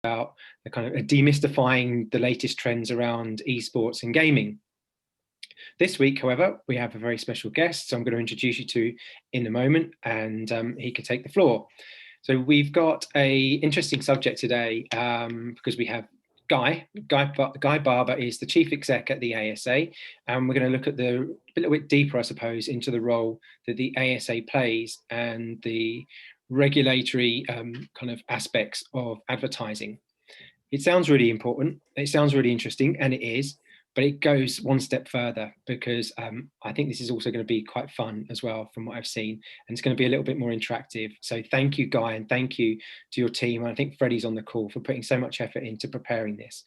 about the kind of demystifying the latest trends around esports and gaming. This week, however, we have a very special guest, so I'm going to introduce you to in a moment, and he can take the floor. So we've got a interesting subject today because we have Guy Barber is the chief exec at the ASA, and we're going to look at a little bit deeper, I suppose, into the role that the ASA plays and the regulatory kind of aspects of advertising. It sounds really important, it sounds really interesting, and it is, but it goes one step further because I think this is also going to be quite fun as well from what I've seen, and it's going to be a little bit more interactive. So thank you, Guy, and thank you to your team. And I think Freddie's on the call for putting so much effort into preparing this.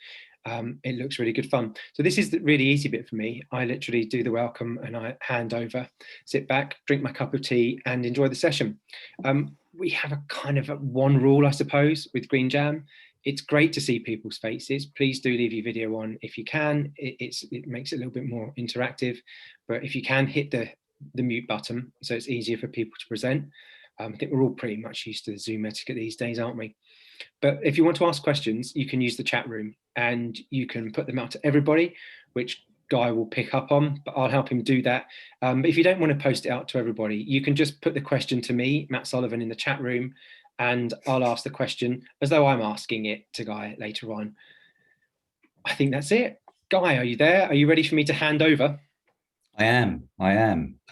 It looks really good fun. So this is the really easy bit for me. I literally do the welcome and I hand over, sit back, drink my cup of tea and enjoy the session. We have a kind of one rule, I suppose, with GreenJam. It's great to see people's faces. Please do leave your video on if you can. It makes it a little bit more interactive, but if you can, hit the mute button so it's easier for people to present. I think we're all pretty much used to the Zoom etiquette these days, aren't we? But if you want to ask questions, you can use the chat room and you can put them out to everybody, which Guy will pick up on, but I'll help him do that. But if you don't want to post it out to everybody, you can just put the question to me, Matt Sullivan, in the chat room, and I'll ask the question as though I'm asking it to Guy later on. I think that's it. Guy, are you there? Are you ready for me to hand over? I am.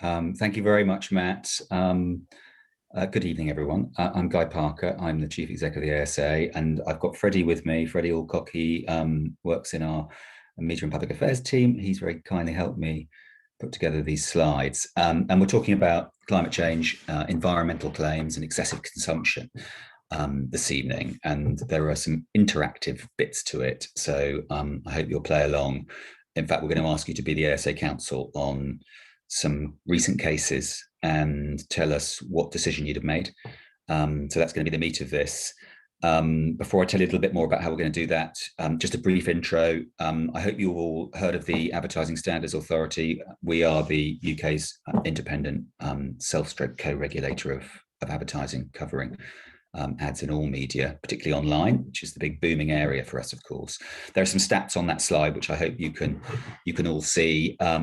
Thank you very much, Matt. Good evening, everyone. I'm Guy Parker. I'm the Chief Exec of the ASA, and I've got Freddie with me. Freddie Alcock, he works in our Media and Public Affairs team. He's very kindly helped me put together these slides. And we're talking about climate change, environmental claims and excessive consumption this evening. And there are some interactive bits to it. So I hope you'll play along. In fact, we're going to ask you to be the ASA counsel on some recent cases and tell us what decision you'd have made. So that's going to be the meat of this. Before I tell you a little bit more about how we're going to do that, just a brief intro. I hope you all heard of the Advertising Standards Authority. We are the UK's independent self-stroke co-regulator of advertising, covering ads in all media, particularly online, which is the big booming area for us, of course. There are some stats on that slide, which I hope you can all see. A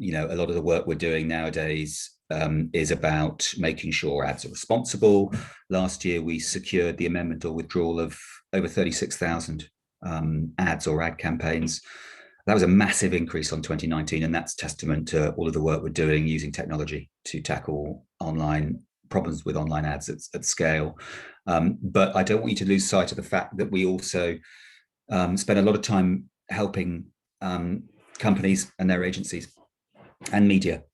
lot of the work we're doing nowadays is about making sure ads are responsible. Last year, we secured the amendment or withdrawal of over 36,000 ads or ad campaigns. That was a massive increase on 2019, and that's testament to all of the work we're doing using technology to tackle online problems with online ads at scale. But I don't want you to lose sight of the fact that we also spend a lot of time helping companies and their agencies and media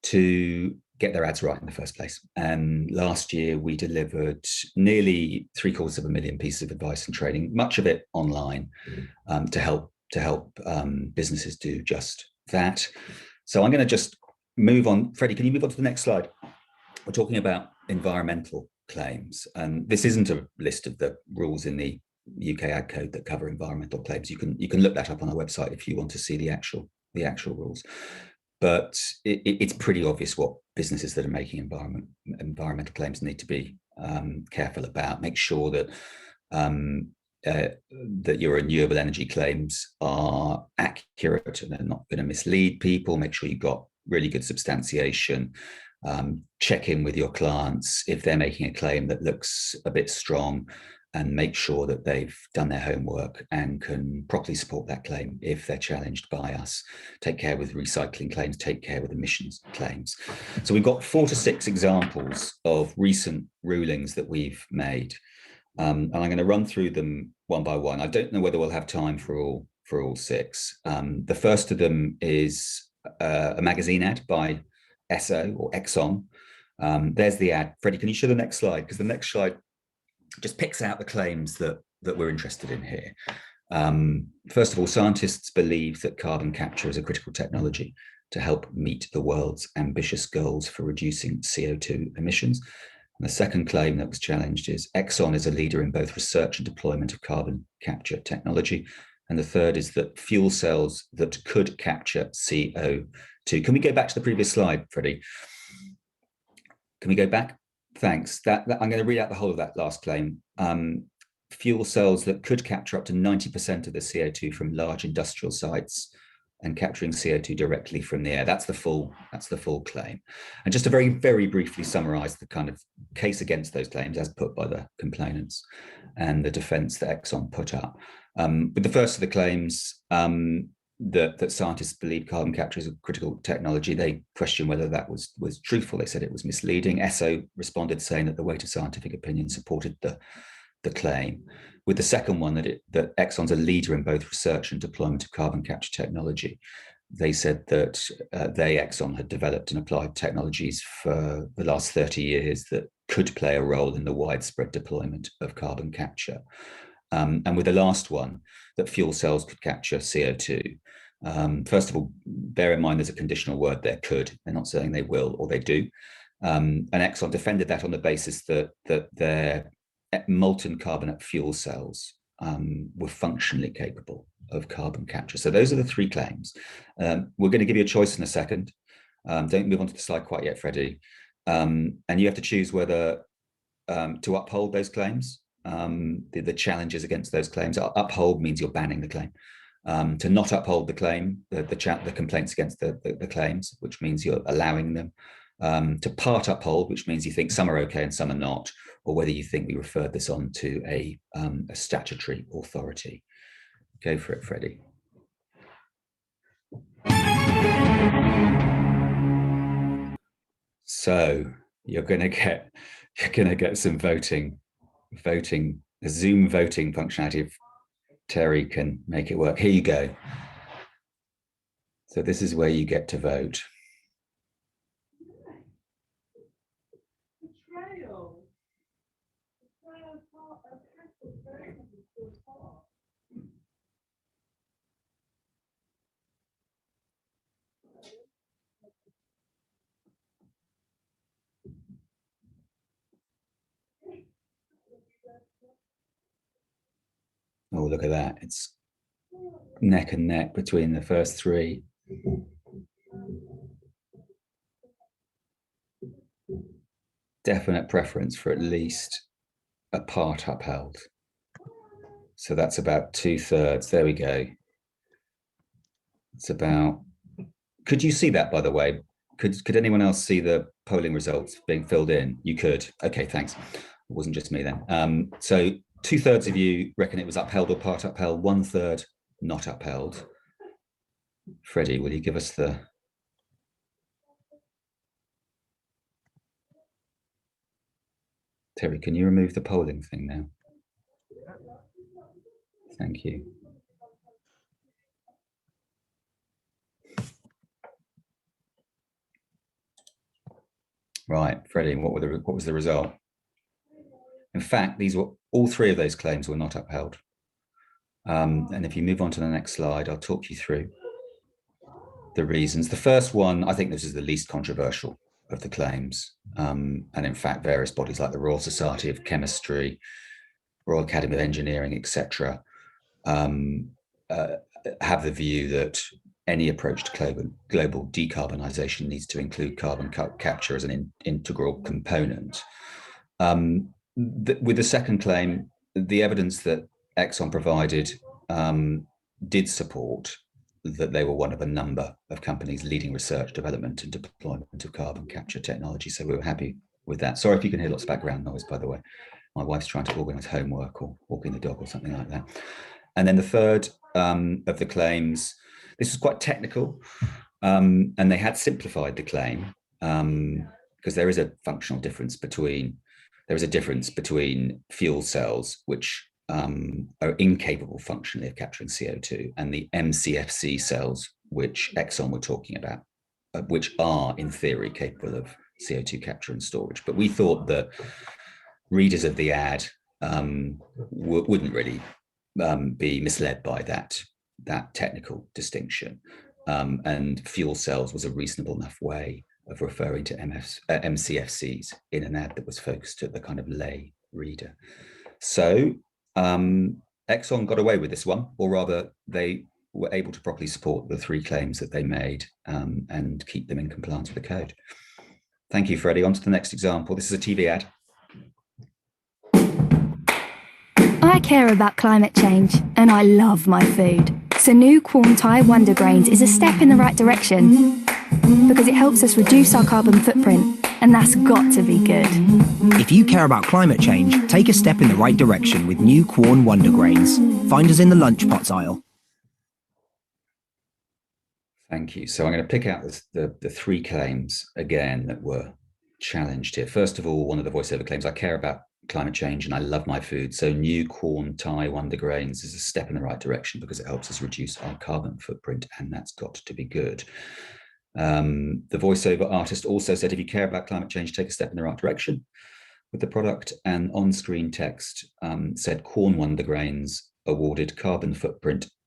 to get their ads right in the first place. And last year we delivered nearly 750,000 pieces of advice and training, much of it online, to help businesses do just that. So I'm going to just move on. Freddie, can you move on to the next slide? We're talking about environmental claims, and this isn't a list of the rules in the UK Ad Code that cover environmental claims. You can look that up on our website if you want to see the actual rules. But it's pretty obvious what businesses that are making environmental claims need to be careful about. Make sure that that your renewable energy claims are accurate and they're not going to mislead people. Make sure you've got really good substantiation. Check in with your clients if they're making a claim that looks a bit strong, and make sure that they've done their homework and can properly support that claim if they're challenged by us. Take care with recycling claims, take care with emissions claims. So we've got 4 to 6 examples of recent rulings that we've made. And I'm going to run through them one by one. I don't know whether we'll have time for all 6. The first of them is a magazine ad by Esso or Exxon. There's the ad. Freddie, can you show the next slide? Because the next slide just picks out the claims that we're interested in here. First of all, scientists believe that carbon capture is a critical technology to help meet the world's ambitious goals for reducing CO2 emissions. And the second claim that was challenged is Exxon is a leader in both research and deployment of carbon capture technology. And the third is that fuel cells that could capture CO2. Can we go back to the previous slide, Freddie? Can we go back? Thanks. I'm going to read out the whole of that last claim. fuel cells that could capture up to 90% of the CO2 from large industrial sites and capturing CO2 directly from the air. That's the full claim. And just to very, very briefly summarize the kind of case against those claims as put by the complainants and the defense that Exxon put up. With the first of the claims, that scientists believe carbon capture is a critical technology, they questioned whether that was truthful. They said it was misleading. Esso responded saying that the weight of scientific opinion supported the claim. With the second one, that Exxon's a leader in both research and deployment of carbon capture technology. They said that Exxon, had developed and applied technologies for the last 30 years that could play a role in the widespread deployment of carbon capture. And with the last one, that fuel cells could capture CO2. First of all, bear in mind there's a conditional word there, could. They're not saying they will or they do. And Exxon defended that on the basis that their molten carbonate fuel cells were functionally capable of carbon capture. So those are the three claims. We're going to give you a choice in a second. Don't move on to the slide quite yet, Freddie. And you have to choose whether to uphold those claims, the challenges against those claims. Uphold means you're banning the claim. To not uphold the claim, the complaints against the claims, which means you're allowing them. To part uphold, which means you think some are okay and some are not, or whether you think we referred this on to a statutory authority. Go for it, Freddie. So you're going to get some voting, the Zoom voting functionality. If Terry can make it work, here you go. So this is where you get to vote. Oh, look at that. It's neck and neck between the first three. Definite preference for at least a part upheld. So that's about 2/3. There we go. It's about, could you see that, by the way? Could anyone else see the polling results being filled in? You could. Okay, thanks. It wasn't just me then. So 2/3 of you reckon it was upheld or part upheld, 1/3 not upheld. Freddie, will you give us the... Terry, can you remove the polling thing now? Thank you. Right, Freddie, what was the result? In fact, all three of those claims were not upheld. And if you move on to the next slide, I'll talk you through the reasons. The first one, I think this is the least controversial of the claims. And in fact, various bodies like the Royal Society of Chemistry, Royal Academy of Engineering, etc., have the view that any approach to global decarbonisation needs to include carbon capture as an integral component. With the second claim, the evidence that Exxon provided did support that they were one of a number of companies leading research, development and deployment of carbon capture technology. So we were happy with that. Sorry if you can hear lots of background noise, by the way. My wife's trying to organise homework or walking the dog or something like that. And then the third of the claims, this was quite technical, and they had simplified the claim because there is a functional difference between, fuel cells, which are incapable functionally of capturing CO2, and the MCFC cells, which Exxon were talking about, which are in theory capable of CO2 capture and storage. But we thought that readers of the ad wouldn't really be misled by that technical distinction. And fuel cells was a reasonable enough way of referring to MCFCs in an ad that was focused at the kind of lay reader. So Exxon got away with this one, or rather they were able to properly support the three claims that they made and keep them in compliance with the code. Thank you, Freddie. On to the next example. This is a TV ad. I care about climate change, and I love my food. So new Quorn Thai Wonder Grains is a step in the right direction because it helps us reduce our carbon footprint, and that's got to be good. If you care about climate change, take a step in the right direction with new Quorn Wonder Grains. Find us in the lunch pots aisle. Thank you. So I'm going to pick out the three claims again that were challenged here. First of all, one of the voiceover claims, I care about climate change and I love my food. So new Quorn Thai Wonder Grains is a step in the right direction because it helps us reduce our carbon footprint, and that's got to be good. The voiceover artist also said, if you care about climate change, take a step in the right direction with the product. And on-screen text said Quorn Wonder Grains awarded carbon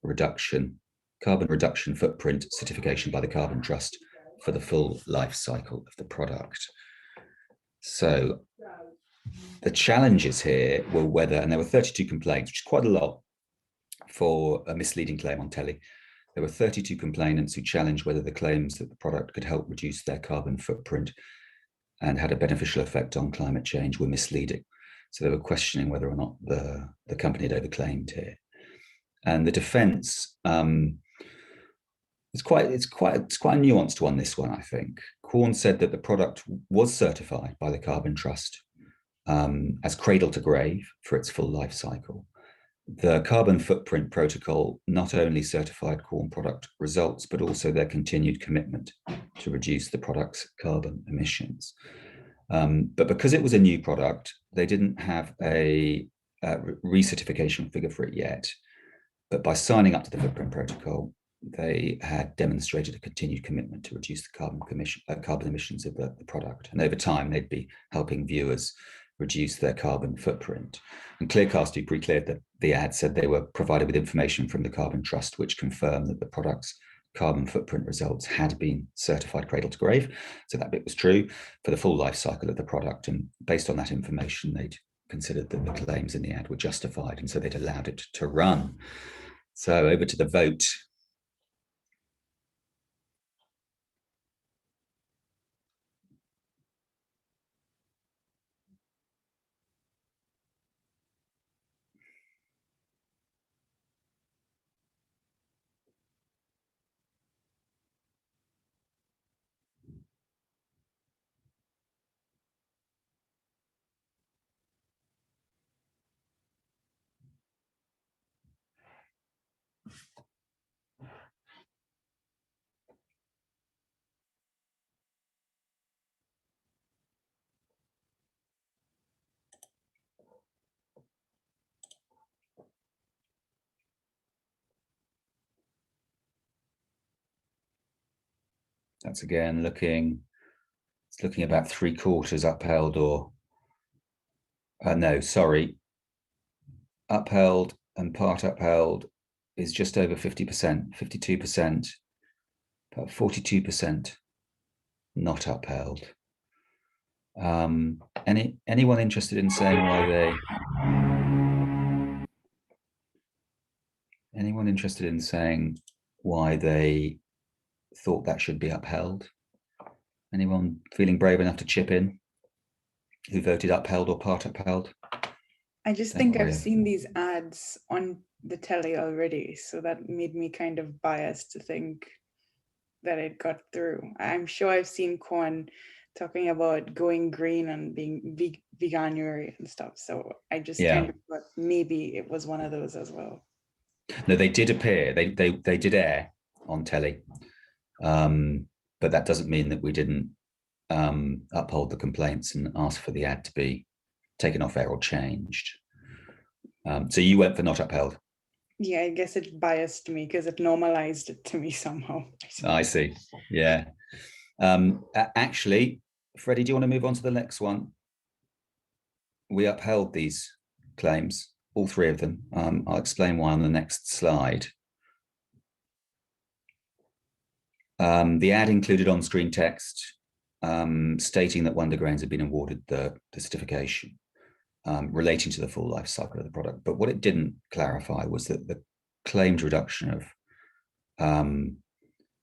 reduction footprint certification by the Carbon Trust for the full life cycle of the product. So the challenges here were whether, and there were 32 complaints, which is quite a lot for a misleading claim on telly. There were 32 complainants who challenged whether the claims that the product could help reduce their carbon footprint and had a beneficial effect on climate change were misleading. So they were questioning whether or not the company had overclaimed here. And the defense, it's quite a nuanced one, this one, I think. Quorn said that the product was certified by the Carbon Trust as cradle to grave for its full life cycle. The carbon footprint protocol not only certified Quorn product results, but also their continued commitment to reduce the product's carbon emissions. But because it was a new product, they didn't have a recertification figure for it yet. But by signing up to the footprint protocol, they had demonstrated a continued commitment to reduce the carbon emissions of the product. And over time, they'd be helping viewers reduce their carbon footprint. And Clearcast, who pre-cleared the ad, said they were provided with information from the Carbon Trust, which confirmed that the product's carbon footprint results had been certified cradle to grave. So that bit was true for the full life cycle of the product. And based on that information, they'd considered that the claims in the ad were justified. And so they'd allowed it to run. So over to the vote. That's again looking about 3/4 upheld, or no, sorry, upheld and part upheld is just over 50%, 52%, but 42% not upheld. Anyone interested in saying why they? Anyone interested in saying why they thought that should be upheld? Anyone feeling brave enough to chip in? Who voted upheld or part upheld? I just think I've seen these ads on the telly already, so that made me kind of biased to think that it got through. I'm sure I've seen Quorn talking about going green and being veganuary and stuff, so I just kind of thought maybe it was one of those as well. No, they did appear. They did air on telly, but that doesn't mean that we didn't uphold the complaints and ask for the ad to be taken off air or changed. So you went for not upheld. Yeah, I guess it biased me because it normalized it to me somehow. I see. Yeah. Actually, Freddie, do you want to move on to the next one? We upheld these claims, all three of them. I'll explain why on the next slide. The ad included on-screen text stating that Wonder Grains had been awarded the certification relating to the full life cycle of the product. But what it didn't clarify was that the claimed reduction of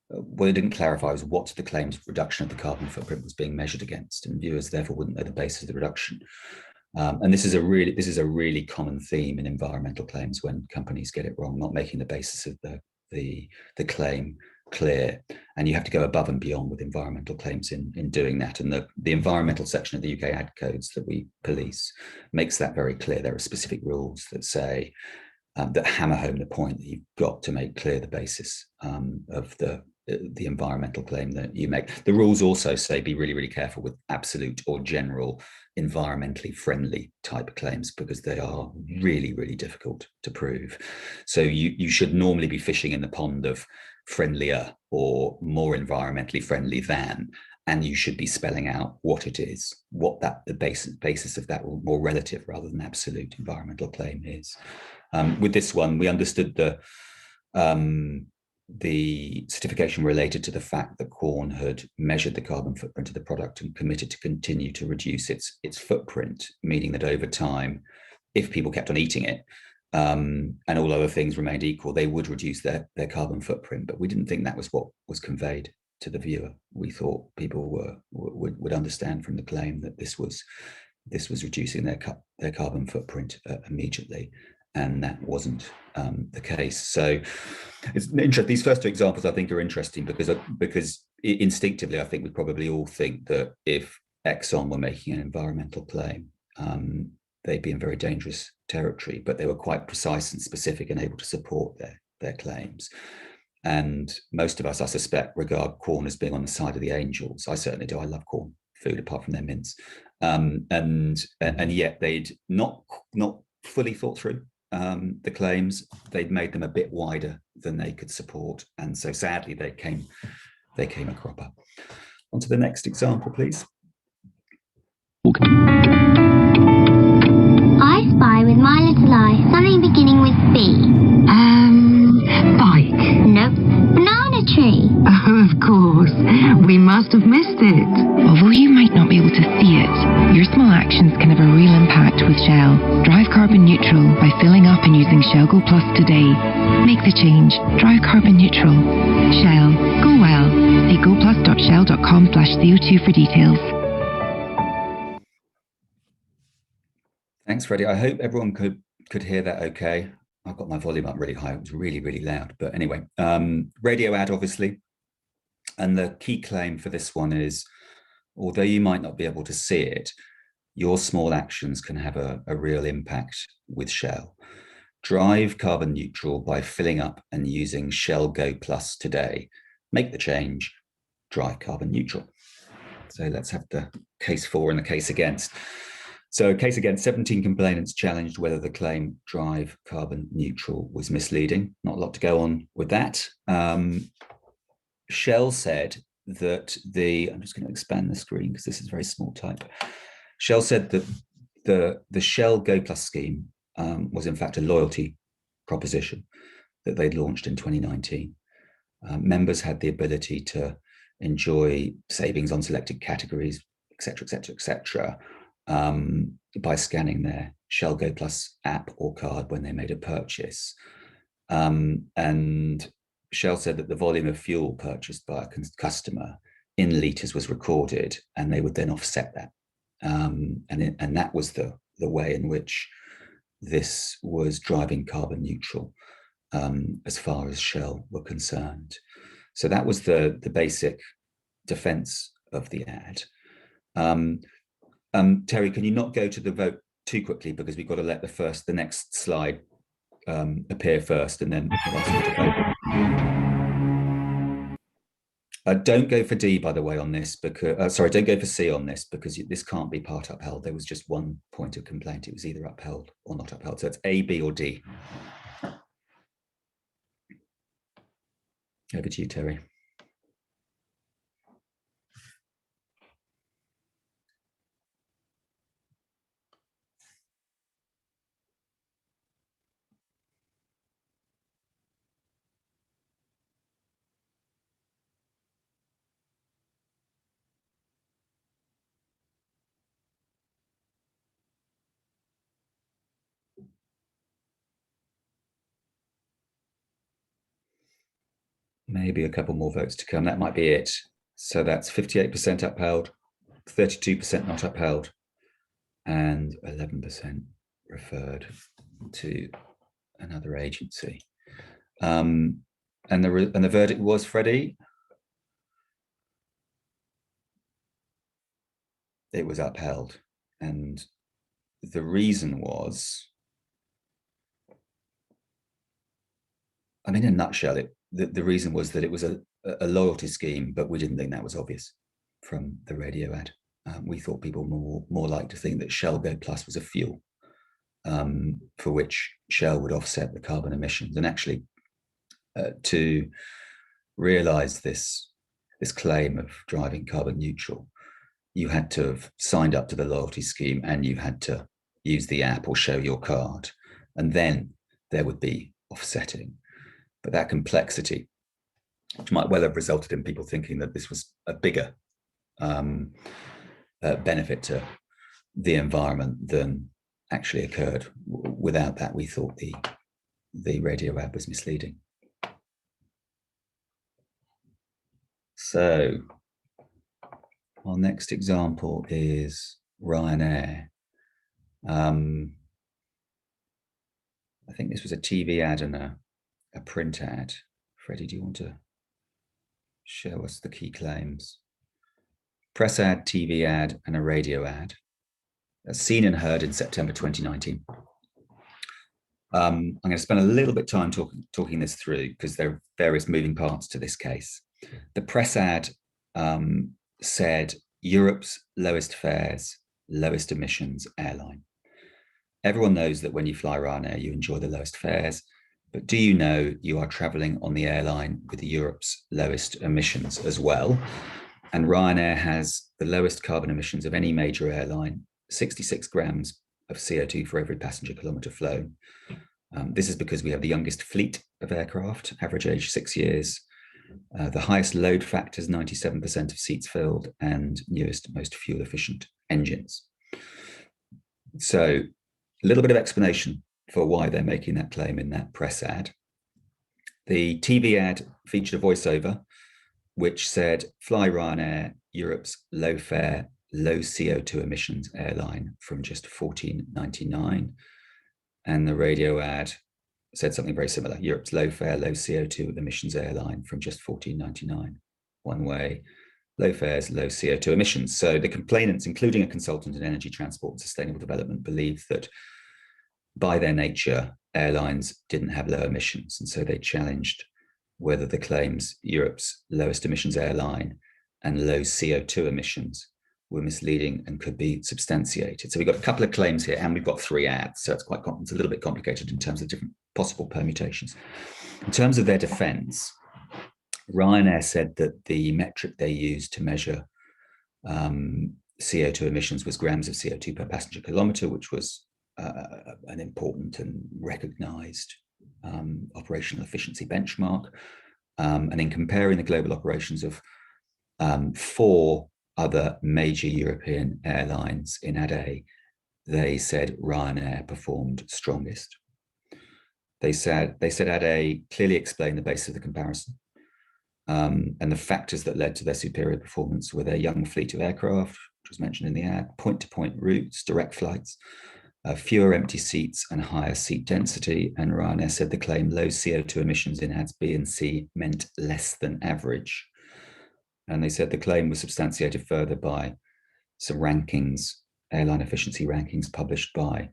what it didn't clarify was what the claimed reduction of the carbon footprint was being measured against, and viewers therefore wouldn't know the basis of the reduction. And this is a really common theme in environmental claims when companies get it wrong, not making the basis of the claim clear. And you have to go above and beyond with environmental claims in doing that. And the environmental section of the UK ad codes that we police makes that very clear. There are specific rules that say that hammer home the point that you've got to make clear the basis of the environmental claim that you make. The rules also say be really, really careful with absolute or general environmentally friendly type claims, because they are really, really difficult to prove. So you should normally be fishing in the pond of friendlier or more environmentally friendly than, and you should be spelling out what it is, what the basis of that more relative rather than absolute environmental claim is. With this one, we understood the certification related to the fact that Quorn had measured the carbon footprint of the product and committed to continue to reduce its footprint, meaning that over time, if people kept on eating it, and all other things remained equal, they would reduce their carbon footprint. But we didn't think that was what was conveyed to the viewer. We thought people would understand from the claim that this was reducing their carbon footprint immediately. And that wasn't the case. So it's interesting. These first two examples I think are interesting because instinctively I think we probably all think that if Exxon were making an environmental claim, they'd be in very dangerous territory, but they were quite precise and specific and able to support their claims. And most of us, I suspect, regard Quorn as being on the side of the angels. I certainly do. I love Quorn food apart from their mince, and yet they'd not fully thought through the claims. They'd made them a bit wider than they could support, and so sadly they came a cropper. On to the next example, please. I spy with my little eye something beginning with B. Bike. Nope. Banana tree. Oh, of course. We must have missed it. Although you might not be able to see it, your small actions can have a real impact with Shell. Drive carbon neutral by filling up and using Shell Go Plus today. Make the change. Drive carbon neutral. Shell. Go well. See goplus.shell.com/CO2 for details. Thanks, Freddie. I hope everyone could hear that okay. I've got my volume up really high. It was really, really loud. But anyway, radio ad, obviously. And the key claim for this one is, although you might not be able to see it, your small actions can have a real impact with Shell. Drive carbon neutral by filling up and using Shell Go Plus today. Make the change, drive carbon neutral. So let's have the case for and the case against. So case against, 17 complainants challenged whether the claim drive carbon neutral was misleading. Not a lot to go on with that. Shell said that I'm just going to expand the screen because this is very small type. Shell said that the Shell Go Plus scheme was in fact a loyalty proposition that they'd launched in 2019. Members had the ability to enjoy savings on selected categories, etc., etc., etc., by scanning their Shell Go Plus app or card when they made a purchase. And Shell said that the volume of fuel purchased by a customer in litres was recorded, and they would then offset that. And that was the way in which this was driving carbon neutral as far as Shell were concerned. So that was the basic defence of the ad. Terry, can you not go to the vote too quickly, because we've got to let the next slide appear first, and then we'll ask you to vote. Don't go for D, by the way, on this, because don't go for C on this, because this can't be part upheld. There was just one point of complaint. It was either upheld or not upheld. So it's A, B, or D. Over to you, Terry. Maybe a couple more votes to come. That might be it. So that's 58% upheld, 32% not upheld. and 11% referred to another agency. And the verdict was, Freddie? It was upheld. And the reason was, I mean, in a nutshell, the reason was that it was a loyalty scheme, but we didn't think that was obvious from the radio ad. We thought people more likely to think that Shell Go Plus was a fuel for which Shell would offset the carbon emissions. And actually, to realize this claim of driving carbon neutral, you had to have signed up to the loyalty scheme and you had to use the app or show your card, and then there would be offsetting. But that complexity, which might well have resulted in people thinking that this was a bigger benefit to the environment than actually occurred. Without that, we thought the radio ad was misleading. So our next example is Ryanair. I think this was a TV ad and a print ad. Freddie, do you want to show us the key claims? Press ad, TV ad, and a radio ad. Seen and heard in September 2019. I'm going to spend a little bit of time talking this through because there are various moving parts to this case. The press ad said Europe's lowest fares, lowest emissions airline. Everyone knows that when you fly Ryanair, you enjoy the lowest fares, but do you know you are traveling on the airline with Europe's lowest emissions as well? And Ryanair has the lowest carbon emissions of any major airline, 66 grams of CO2 for every passenger kilometre flown. This is because we have the youngest fleet of aircraft, average age 6 years, the highest load factors, 97% of seats filled, and newest, most fuel efficient engines. So a little bit of explanation for why they're making that claim in that press ad. The TV ad featured a voiceover which said, "Fly Ryanair, Europe's low fare, low CO2 emissions airline from just $14.99. And the radio ad said something very similar, Europe's low fare, low CO2 emissions airline from just $14.99. One way, low fares, low CO2 emissions. So the complainants, including a consultant in energy, transport, and sustainable development, believed that by their nature, airlines didn't have low emissions. And so they challenged whether the claims Europe's lowest emissions airline and low CO2 emissions were misleading and could be substantiated. So we've got a couple of claims here and we've got 3 ads. So it's it's a little bit complicated in terms of different possible permutations. In terms of their defense, Ryanair said that the metric they used to measure CO2 emissions was grams of CO2 per passenger kilometre, which was an important and recognised operational efficiency benchmark. And in comparing the global operations of 4 other major European airlines in Ad A, they said Ryanair performed strongest. They said Ad A clearly explained the basis of the comparison. And the factors that led to their superior performance were their young fleet of aircraft, which was mentioned in the ad, point-to-point routes, direct flights, fewer empty seats and higher seat density. And Ryanair said the claim low CO2 emissions in ads B and C meant less than average. And they said the claim was substantiated further by some rankings, airline efficiency rankings published by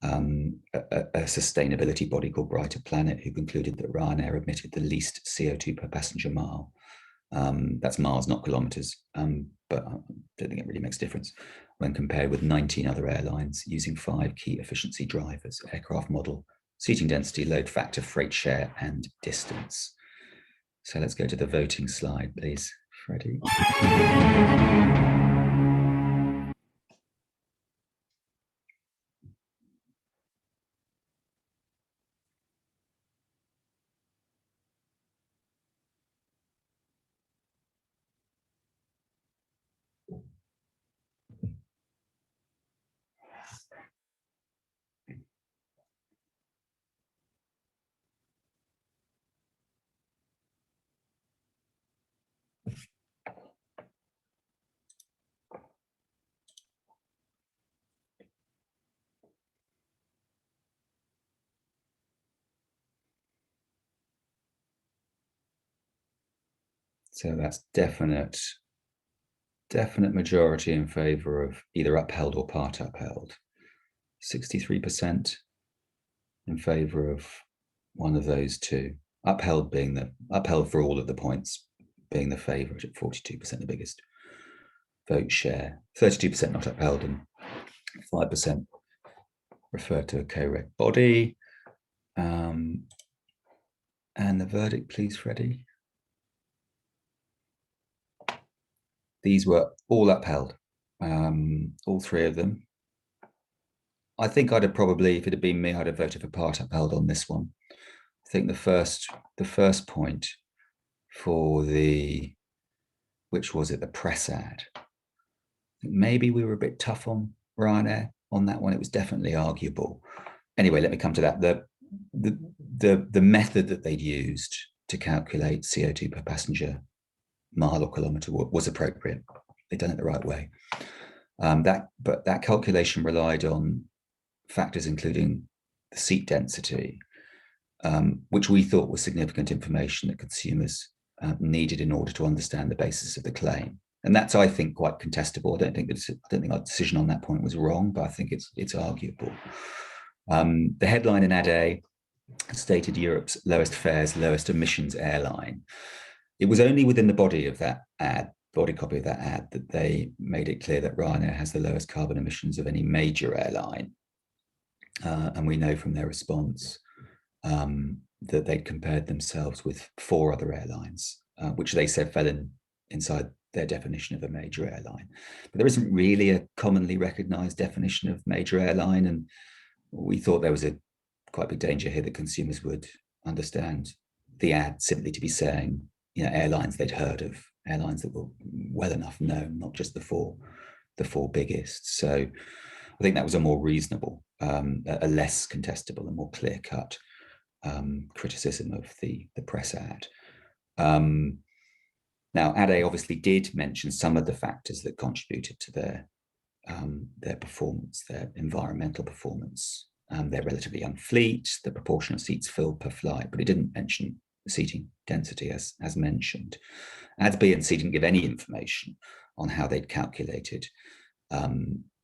a sustainability body called Brighter Planet, who concluded that Ryanair emitted the least CO2 per passenger mile. That's miles, not kilometres, but I don't think it really makes a difference when compared with 19 other airlines using 5 key efficiency drivers: aircraft model, seating density, load factor, freight share, and distance. So let's go to the voting slide, please, Freddie. So that's definite majority in favor of either upheld or part upheld. 63% in favor of one of those two. Upheld for all of the points being the favorite at 42%, the biggest vote share. 32% not upheld and 5% referred to a co-reg body. And the verdict, please, Freddie. These were all upheld, all three of them. I think I'd have probably, if it had been me, I'd have voted for part upheld on this one. I think the first point for the, which was it, the press ad. Maybe we were a bit tough on Ryanair on that one. It was definitely arguable. Anyway, let me come to that. The method that they'd used to calculate CO2 per passenger mile or kilometre was appropriate. They'd done it the right way. But that calculation relied on factors including the seat density, which we thought was significant information that consumers needed in order to understand the basis of the claim. And that's, I think, quite contestable. I don't think our decision on that point was wrong, but I think it's arguable. The headline in Ad A stated Europe's lowest fares, lowest emissions airline. It was only within the body of that ad, body copy of that ad, that they made it clear that Ryanair has the lowest carbon emissions of any major airline. And we know from their response that they'd compared themselves with 4 other airlines, which they said fell inside their definition of a major airline. But there isn't really a commonly recognized definition of major airline. And we thought there was a quite big danger here that consumers would understand the ad simply to be saying, airlines they'd heard of, airlines that were well enough known, not just the four biggest. So I think that was a more reasonable, a less contestable and more clear-cut criticism of the press ad. Now, Ad A obviously did mention some of the factors that contributed to their performance, their environmental performance, their relatively young fleet, the proportion of seats filled per flight, but it didn't mention the seating density as mentioned. Ads B and C didn't give any information on how they'd calculated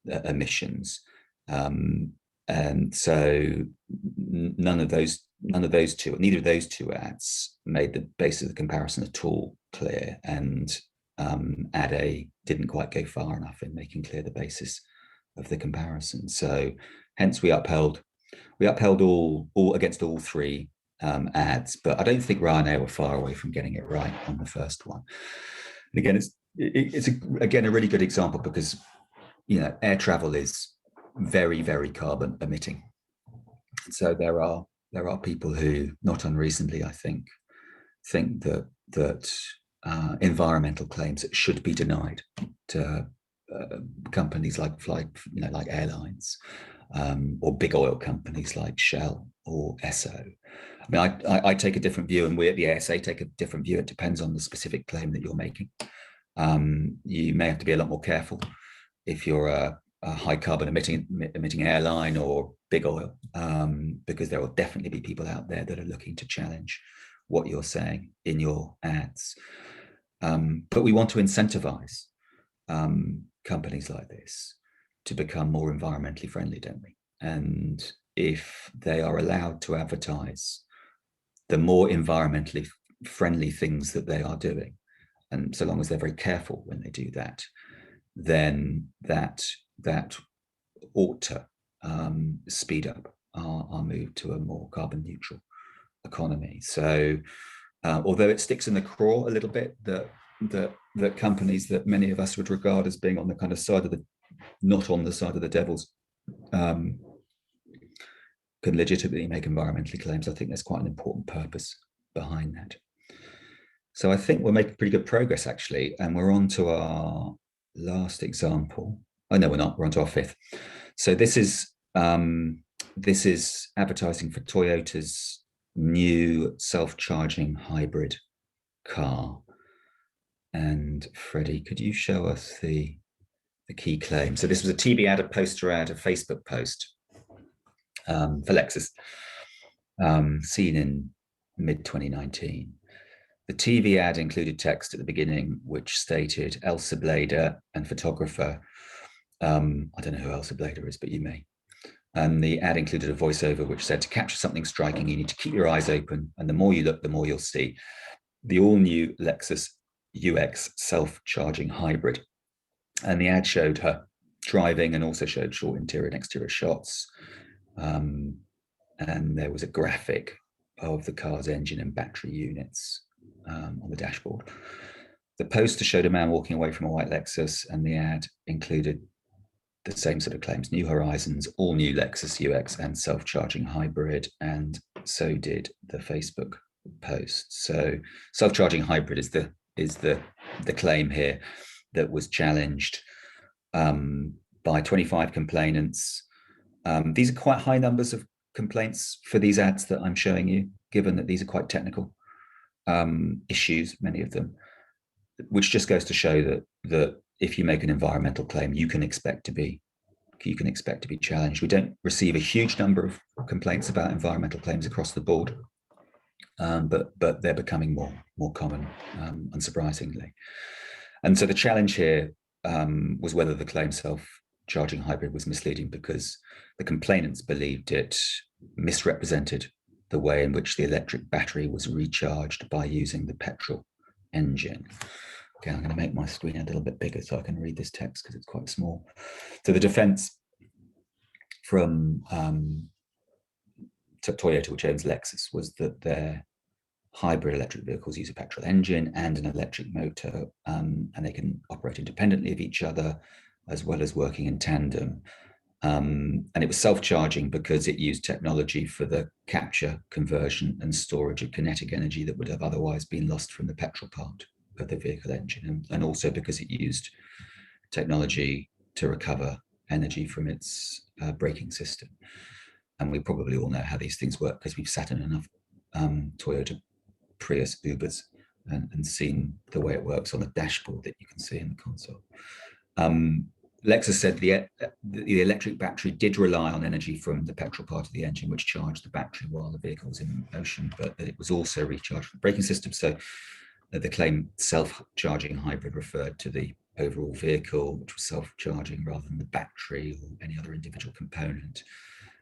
emissions. And so neither of those two ads made the basis of the comparison at all clear, and Ad A didn't quite go far enough in making clear the basis of the comparison. So hence we upheld all against all three ads, but I don't think Ryanair were far away from getting it right on the first one. And again, it's a really good example because air travel is very, very carbon emitting. So there are people who, not unreasonably, I think that environmental claims should be denied to companies like airlines, or big oil companies like Shell or Esso. I mean, I take a different view, and we at the ASA take a different view. It depends on the specific claim that you're making. You may have to be a lot more careful if you're a high carbon emitting airline or big oil, because there will definitely be people out there that are looking to challenge what you're saying in your ads. But we want to incentivize companies like this to become more environmentally friendly, don't we? And if they are allowed to advertise the more environmentally friendly things that they are doing, and so long as they're very careful when they do that, then that ought to speed up our move to a more carbon neutral economy. So although it sticks in the craw a little bit that companies that many of us would regard as being on the kind of side of the, not on the side of the devils, can legitimately make environmental claims, I think there's quite an important purpose behind that. So I think we're making pretty good progress, actually, and we're on to our last example. Oh no, we're not. We're on to our fifth. So this is advertising for Toyota's new self-charging hybrid car. And Freddie, could you show us the key claim? So this was a TV ad, a poster ad, a Facebook post for Lexus, seen in mid-2019. The TV ad included text at the beginning, which stated Elsa Blader and photographer. I don't know who Elsa Blader is, but you may. And the ad included a voiceover which said, to capture something striking, you need to keep your eyes open. And the more you look, the more you'll see. The all-new Lexus UX self-charging hybrid. And the ad showed her driving and also showed short interior and exterior shots. And there was a graphic of the car's engine and battery units on the dashboard. The poster showed a man walking away from a white Lexus, and the ad included the same sort of claims: new horizons, all new Lexus UX and self-charging hybrid. And so did the Facebook post. So self-charging hybrid is the claim here that was challenged by 25 complainants. These are quite high numbers of complaints for these ads that I'm showing you, given that these are quite technical issues, many of them, which just goes to show that if you make an environmental claim, you can expect to be challenged. We don't receive a huge number of complaints about environmental claims across the board, but they're becoming more common, unsurprisingly. And so the challenge here was whether the claim self-charging hybrid was misleading, because the complainants believed it misrepresented the way in which the electric battery was recharged by using the petrol engine. Okay, I'm going to make my screen a little bit bigger so I can read this text because it's quite small. So the defense from Toyota, which owns Lexus, was that their hybrid electric vehicles use a petrol engine and an electric motor, and they can operate independently of each other as well as working in tandem. And it was self-charging because it used technology for the capture, conversion and storage of kinetic energy that would have otherwise been lost from the petrol part of the vehicle engine, and also because it used technology to recover energy from its braking system. And we probably all know how these things work because we've sat in enough Toyota Prius Ubers and seen the way it works on the dashboard that you can see in the console. Lexus said the electric battery did rely on energy from the petrol part of the engine, which charged the battery while the vehicle was in motion, but that it was also recharged from the braking system. So the claim self-charging hybrid referred to the overall vehicle, which was self-charging rather than the battery or any other individual component.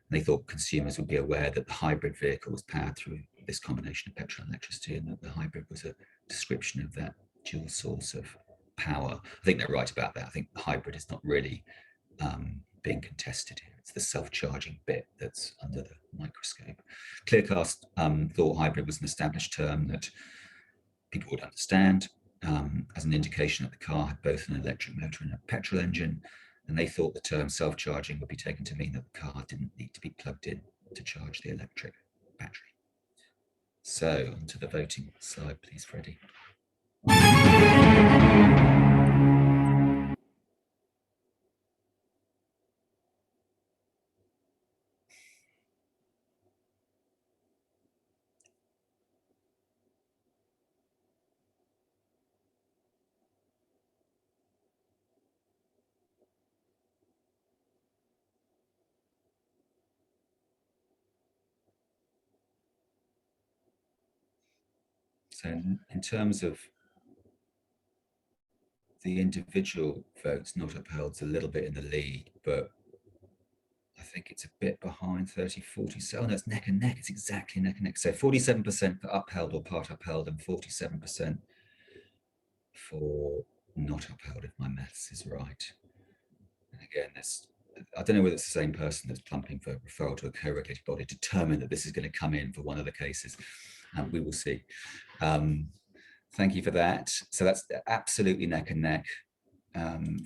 And they thought consumers would be aware that the hybrid vehicle was powered through this combination of petrol and electricity, and that the hybrid was a description of that dual source of power. I think they're right about that. I think the hybrid is not really being contested here. It's the self-charging bit that's under the microscope. Clearcast thought hybrid was an established term that people would understand as an indication that the car had both an electric motor and a petrol engine, and they thought the term self-charging would be taken to mean that the car didn't need to be plugged in to charge the electric battery. So onto the voting slide, please, Freddie. So in terms of the individual votes, not upheld, a little bit in the lead, but I think it's a bit behind 30, 40. So no, it's neck and neck. It's exactly neck and neck. So 47% for upheld or part upheld and 47% for not upheld, if my maths is right. And again, I don't know whether it's the same person that's plumping for referral to a co-regulated body, determined that this is going to come in for one of the cases. We will see. Thank you for that. So that's absolutely neck and neck.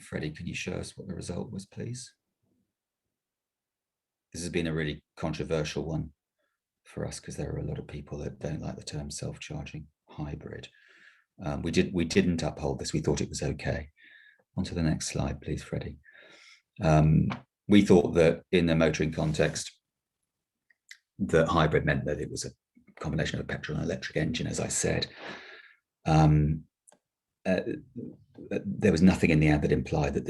Freddie, can you show us what the result was, please? This has been a really controversial one for us because there are a lot of people that don't like the term self-charging hybrid. We didn't uphold this. We thought it was okay. On to the next slide, please, Freddie. We thought that in the motoring context, that hybrid meant that it was a combination of a petrol and electric engine, as I said. There was nothing in the ad that implied that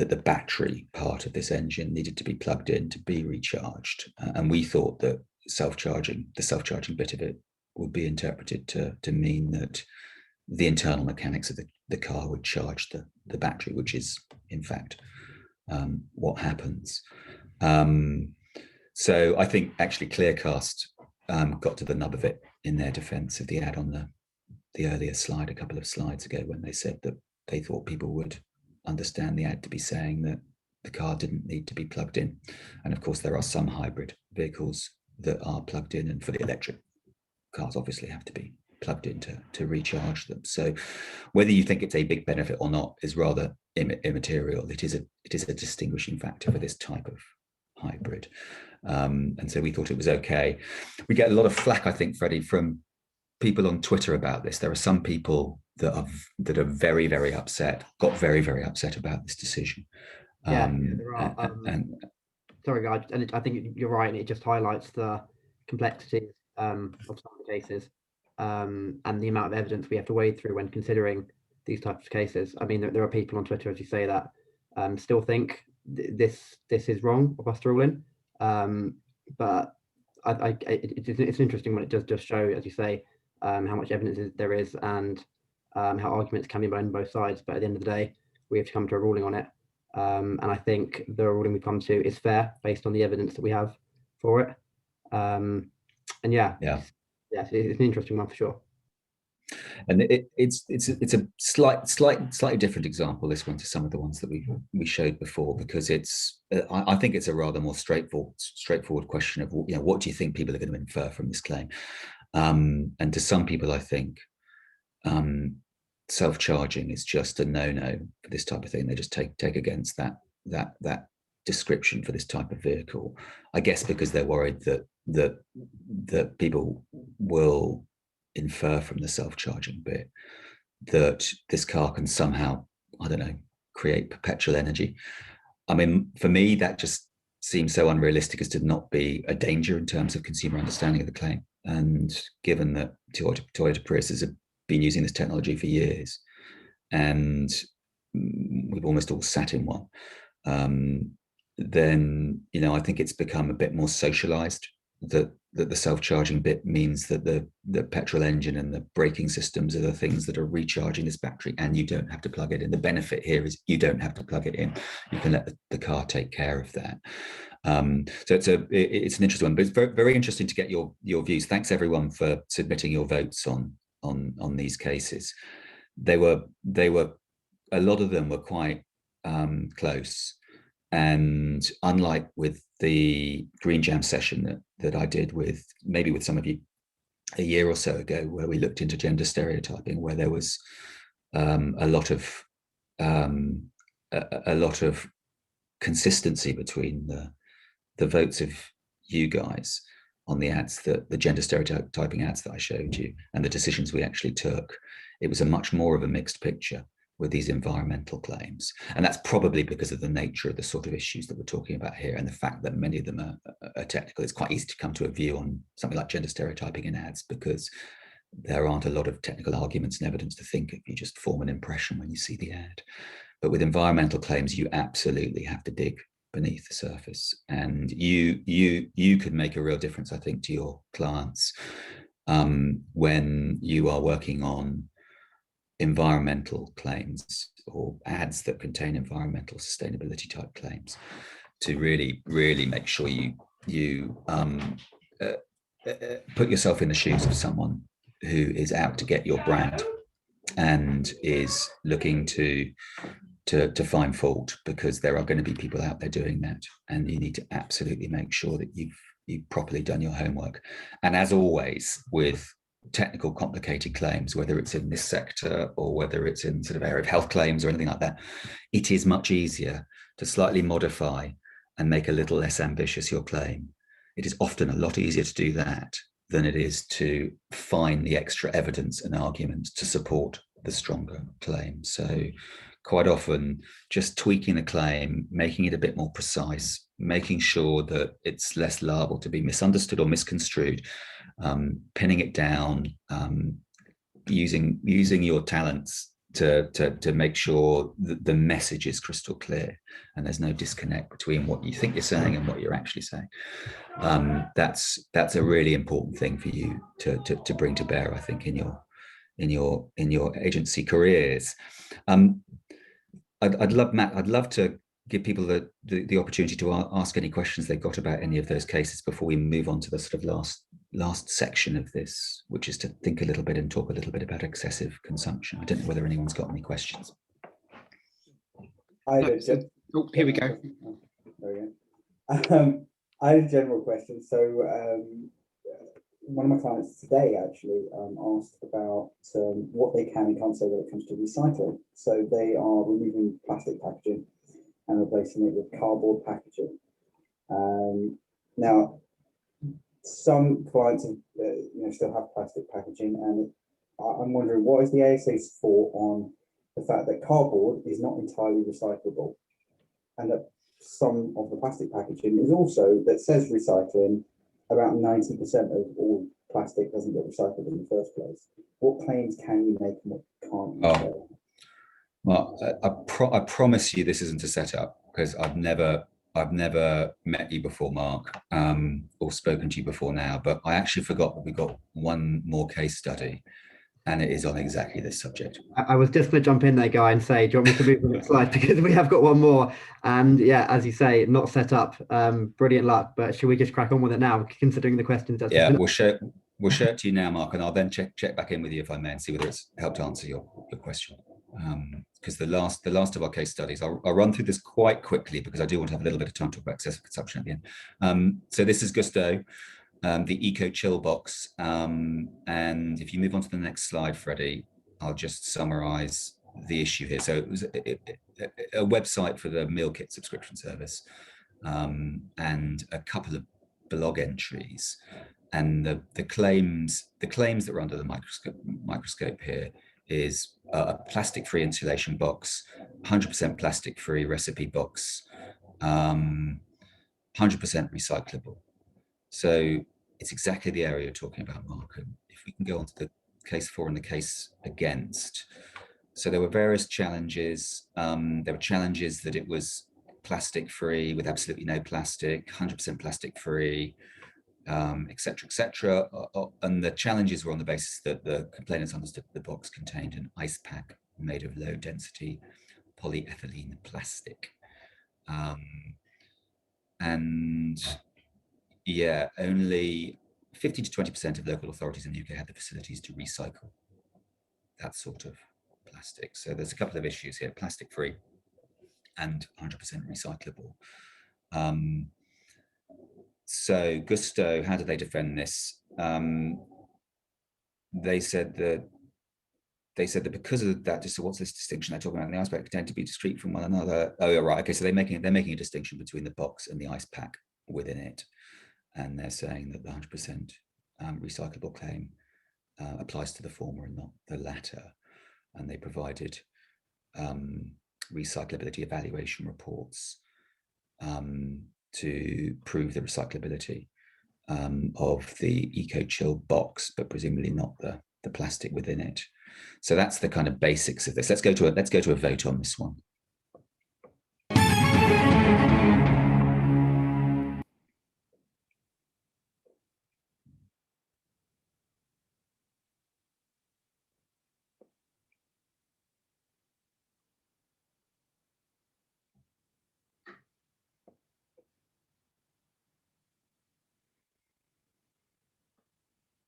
the battery part of this engine needed to be plugged in to be recharged. And we thought that the self-charging bit of it would be interpreted to mean that the internal mechanics of the car would charge the battery, which is in fact what happens. So I think actually Clearcast got to the nub of it in their defense of the ad on the earlier slide a couple of slides ago, when they said that they thought people would understand the ad to be saying that the car didn't need to be plugged in. And of course, there are some hybrid vehicles that are plugged in, and for the electric cars obviously have to be plugged in to recharge them. So whether you think it's a big benefit or not is rather immaterial. It is a distinguishing factor for this type of hybrid. And so we thought it was okay. We get a lot of flack, I think, Freddie, from people on Twitter about this. There are some people that are very, very upset, got very, very upset about this decision. There are. Sorry, guys, and I think you're right, and it just highlights the complexities of some of the cases and the amount of evidence we have to wade through when considering these types of cases. I mean, there are people on Twitter, as you say, that still think this is wrong of us to rule in, but it's interesting when it does just show, as you say, how much evidence there is, and how arguments can be made on both sides. But at the end of the day, we have to come to a ruling on it. And I think the ruling we come to is fair based on the evidence that we have for it. And it's an interesting one for sure. And it's a slightly different example, this one, to some of the ones that we showed before, because I think it's a rather more straightforward question of, what do you think people are going to infer from this claim? And to some people, I think self-charging is just a no-no for this type of thing. They just take against that description for this type of vehicle, I guess because they're worried that people will infer from the self-charging bit that this car can somehow, I don't know, create perpetual energy. I mean, for me, that just seems so unrealistic as to not be a danger in terms of consumer understanding of the claim. And given that Toyota Priuses have been using this technology for years, and we've almost all sat in one, then I think it's become a bit more socialized that the self-charging bit means that the petrol engine and the braking systems are the things that are recharging this battery, and you don't have to plug it in. The benefit here is you don't have to plug it in. You can let the car take care of that. So it's an interesting one, but it's very, very interesting to get your views. Thanks everyone for submitting your votes on these cases. They were a lot of them were quite close, and unlike with the GreenJam session that I did with some of you a year or so ago, where we looked into gender stereotyping, where there was a lot of consistency between the votes of you guys on the ads, the gender stereotyping ads that I showed you, and the decisions we actually took. It was a much more of a mixed picture with these environmental claims. And that's probably because of the nature of the sort of issues that we're talking about here, and the fact that many of them are technical. It's quite easy to come to a view on something like gender stereotyping in ads because there aren't a lot of technical arguments and evidence to think of. You just form an impression when you see the ad. But with environmental claims, you absolutely have to dig beneath the surface, and you could make a real difference, I think, to your clients when you are working on environmental claims or ads that contain environmental sustainability type claims, to really, really make sure you put yourself in the shoes of someone who is out to get your brand and is looking to find fault, because there are going to be people out there doing that, and you need to absolutely make sure that you've properly done your homework. And as always with technical complicated claims, whether it's in this sector or whether it's in sort of area of health claims or anything like that, it is much easier to slightly modify and make a little less ambitious your claim. It is often a lot easier to do that than it is to find the extra evidence and arguments to support the stronger claim. So quite often just tweaking the claim, making it a bit more precise, making sure that it's less liable to be misunderstood or misconstrued, pinning it down, using your talents to make sure that the message is crystal clear and there's no disconnect between what you think you're saying and what you're actually saying. That's a really important thing for you to bring to bear, I think, in your agency careers. I'd love to give people the opportunity to ask any questions they've got about any of those cases before we move on to the sort of last section of this, which is to think a little bit and talk a little bit about excessive consumption. I don't know whether anyone's got any questions. Oh, here we go. There we go. I had a general question. So one of my clients today actually asked about what they can and can't say when it comes to recycling. So they are removing plastic packaging and replacing it with cardboard packaging. Now, some clients still have plastic packaging, and I'm wondering, what is the ASA's thought on the fact that cardboard is not entirely recyclable, and that some of the plastic packaging is also, that says recycling, about 90% of all plastic doesn't get recycled in the first place. What claims can you make and what can't you say? Well, I promise you this isn't a setup, because I've never met you before, Mark, or spoken to you before now, but I actually forgot that we've got one more case study, and it is on exactly this subject. I was just going to jump in there, Guy, and say, do you want me to move to the next slide? Because we have got one more. And yeah, as you say, not set up. Brilliant luck, but should we just crack on with it now, considering the questions? Yeah, we'll show it to you now, Mark, and I'll then check back in with you, if I may, and see whether it's helped answer your question. Because the last of our case studies, I'll run through this quite quickly because I do want to have a little bit of time to talk about excessive consumption at the end. So this is Gusto, the Eco Chill box, and if you move on to the next slide, Freddie, I'll just summarize the issue here. So it was a website for the meal kit subscription service, and a couple of blog entries, and the claims that were under the microscope here is a plastic-free insulation box, 100% plastic-free recipe box, 100% recyclable. So it's exactly the area you're talking about, Mark. And if we can go on to the case for and the case against. So there were various challenges. There were challenges that it was plastic-free with absolutely no plastic, 100% plastic-free, et cetera, and the challenges were on the basis that the complainants understood the box contained an ice pack made of low-density polyethylene plastic, and yeah, only 50 to 20% of local authorities in the UK had the facilities to recycle that sort of plastic. So there's a couple of issues here: plastic-free and 100% recyclable. So Gusto, how do they defend this? They said that because of that, so what's this distinction they're talking about? The ice pack tend to be discrete from one another. Oh, right. Okay, so they're making a distinction between the box and the ice pack within it, and they're saying that the 100% recyclable claim applies to the former and not the latter. And they provided recyclability evaluation reports to prove the recyclability of the Eco Chill box, but presumably not the plastic within it. So that's the kind of basics of this. Let's go to a vote on this one.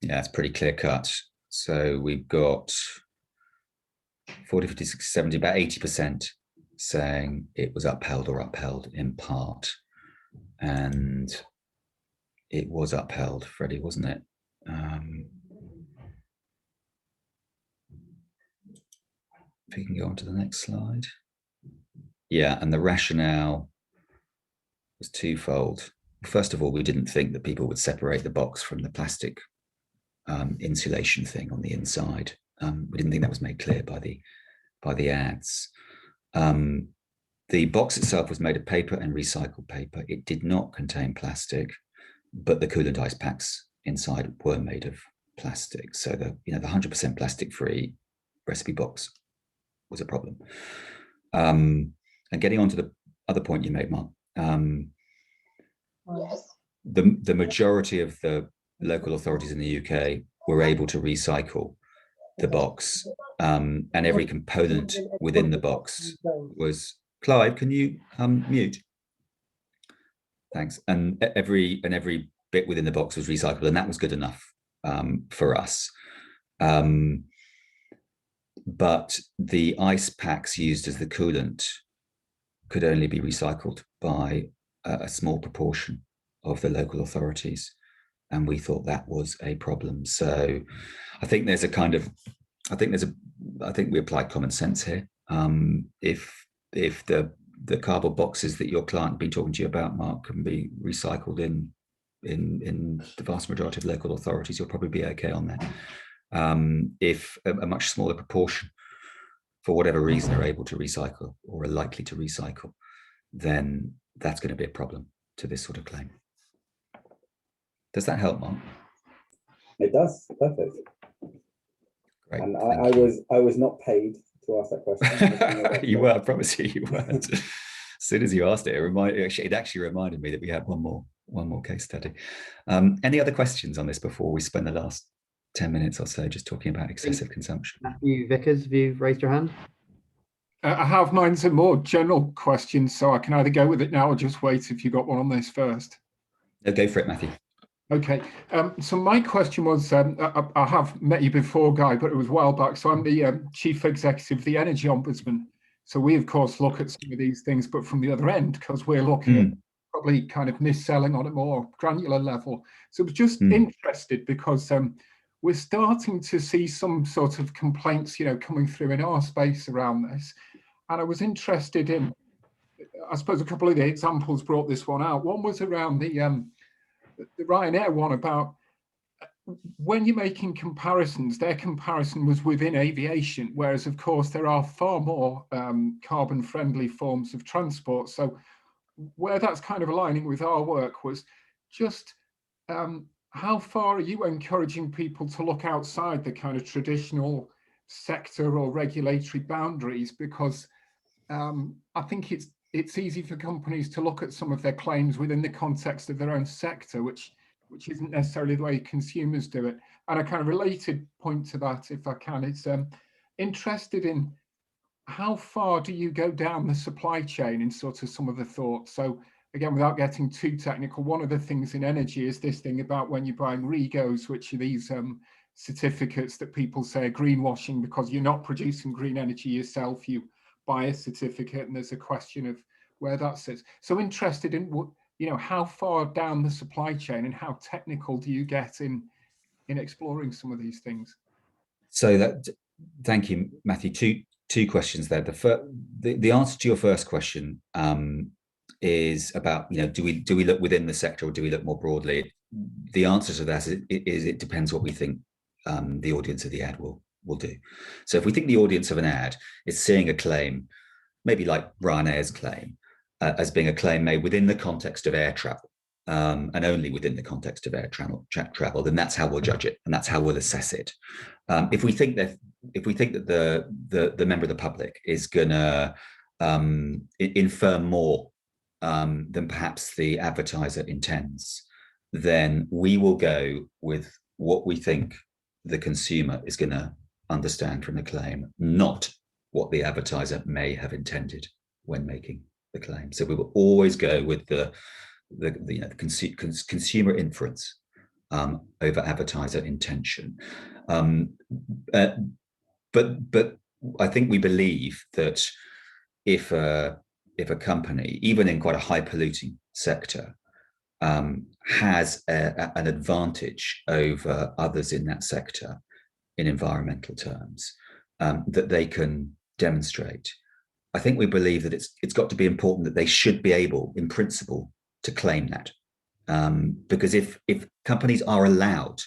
Yeah, it's pretty clear cut. So we've got 40, 50, 60, 70, about 80% saying it was upheld or upheld in part. And it was upheld, Freddie, wasn't it? If we can go on to the next slide. Yeah, and the rationale was twofold. First of all, we didn't think that people would separate the box from the plastic insulation thing on the inside. We didn't think that was made clear by the ads. The box itself was made of paper and recycled paper. It did not contain plastic, but the coolant ice packs inside were made of plastic. So the 100% plastic-free recipe box was a problem. And getting on to the other point you made, Mark, the majority of the local authorities in the UK were able to recycle the box, and every component within the box was. Clive, can you mute? Thanks. And every bit within the box was recyclable, and that was good enough for us. But the ice packs used as the coolant could only be recycled by a small proportion of the local authorities, and we thought that was a problem. So I think there's a kind of, I think we applied common sense here. If the cardboard boxes that your client been talking to you about, Mark, can be recycled in the vast majority of local authorities, you'll probably be okay on that. If a much smaller proportion, for whatever reason, are able to recycle or are likely to recycle, then that's going to be a problem to this sort of claim. Does that help, Mark? It does. Perfect. Great. And I was not paid to ask that question. You were, I promise you weren't. As soon as you asked it, it actually reminded me that we had one more case study. Any other questions on this before we spend the last 10 minutes or so just talking about excessive consumption? Matthew Vickers, have you raised your hand? I have. Mine's a more general question, so I can either go with it now or just wait if you got one on this first. Go for it, Matthew. Okay, so my question was, I have met you before, Guy, but it was a while back. So I'm the Chief Executive of the Energy Ombudsman. So we, of course, look at some of these things, but from the other end, because we're looking at probably kind of mis-selling on a more granular level. So I was just interested because we're starting to see some sort of complaints, coming through in our space around this. And I was interested in, I suppose a couple of the examples brought this one out. One was around the Ryanair one about when you're making comparisons, their comparison was within aviation, whereas of course there are far more carbon friendly forms of transport. So where that's kind of aligning with our work was just how far are you encouraging people to look outside the kind of traditional sector or regulatory boundaries? Because I think it's easy for companies to look at some of their claims within the context of their own sector, which isn't necessarily the way consumers do it. And a kind of related point to that, if I can, it's interested in how far do you go down the supply chain in sort of some of the thoughts? So again, without getting too technical, one of the things in energy is this thing about when you're buying REGOs, which are these certificates that people say are greenwashing because you're not producing green energy yourself, you buy a certificate, and there's a question of where that sits. So interested in how far down the supply chain and how technical do you get in exploring some of these things? So thank you, Matthew. Two questions there. The answer to your first question is about do we look within the sector or do we look more broadly? The answer to that is it depends what we think the audience of the ad will do. So if we think the audience of an ad is seeing a claim, maybe like Ryanair's claim, as being a claim made within the context of air travel, and only within the context of air travel, then that's how we'll judge it, and that's how we'll assess it. If we think that the member of the public is going to infer more than perhaps the advertiser intends, then we will go with what we think the consumer is going to understand from the claim, not what the advertiser may have intended when making the claim. So we will always go with the consumer inference over advertiser intention. But I think we believe that if a company, even in quite a high polluting sector, has an advantage over others in that sector in environmental terms, that they can demonstrate, I think we believe that it's got to be important that they should be able, in principle, to claim that. Because if companies are allowed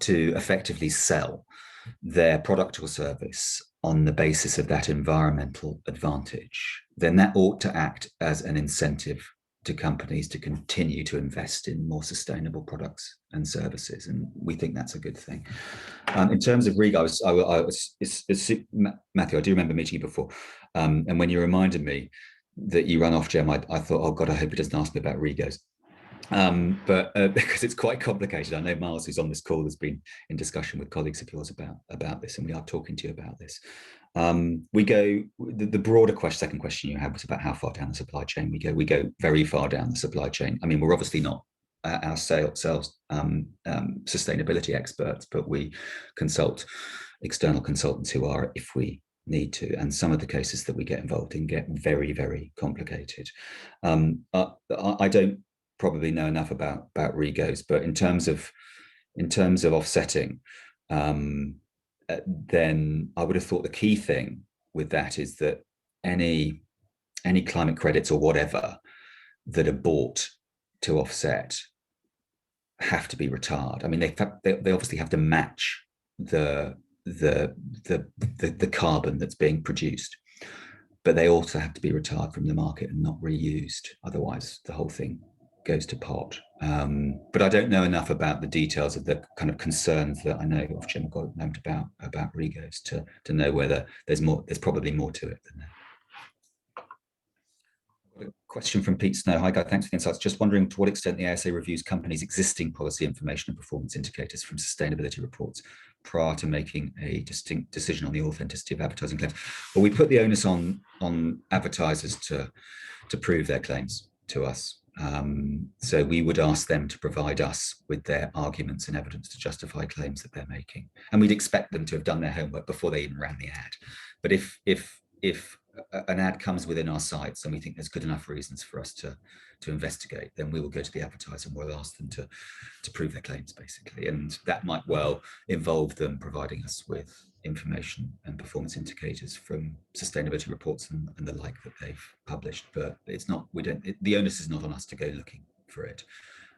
to effectively sell their product or service on the basis of that environmental advantage, then that ought to act as an incentive to companies to continue to invest in more sustainable products and services, and we think that's a good thing. In terms of Riga, Matthew, I do remember meeting you before, and when you reminded me that you run Ofgem, I thought, oh God, I hope he doesn't ask me about Rigos. But because it's quite complicated. I know Miles, who's on this call, has been in discussion with colleagues of yours about this, and we are talking to you about this. The broader second question you had was about how far down the supply chain we go. We go very far down the supply chain. I mean, we're obviously not ourselves sustainability experts, but we consult external consultants who are, if we need to, and some of the cases that we get involved in get very, very complicated. I don't probably know enough about Rigos, but in terms of offsetting, then I would have thought the key thing with that is that any climate credits or whatever that are bought to offset have to be retired. I mean, they obviously have to match the carbon that's being produced, but they also have to be retired from the market and not reused. Otherwise, the whole thing goes to pot. But I don't know enough about the details of the kind of concerns that I know Ofgem got known about Rigos to know whether there's more. There's probably more to it than that. A question from Pete Snow. Hi, Guy. Thanks for the insights. Just wondering to what extent the ASA reviews companies' existing policy information and performance indicators from sustainability reports prior to making a distinct decision on the authenticity of advertising claims. Well, we put the onus on advertisers to prove their claims to us. So we would ask them to provide us with their arguments and evidence to justify claims that they're making, and we'd expect them to have done their homework before they even ran the ad. But if an ad comes within our sites and we think there's good enough reasons for us to investigate, then we will go to the advertiser and we'll ask them to prove their claims, basically. And that might well involve them providing us with information and performance indicators from sustainability reports and the like that they've published. But it's not, the onus is not on us to go looking for it.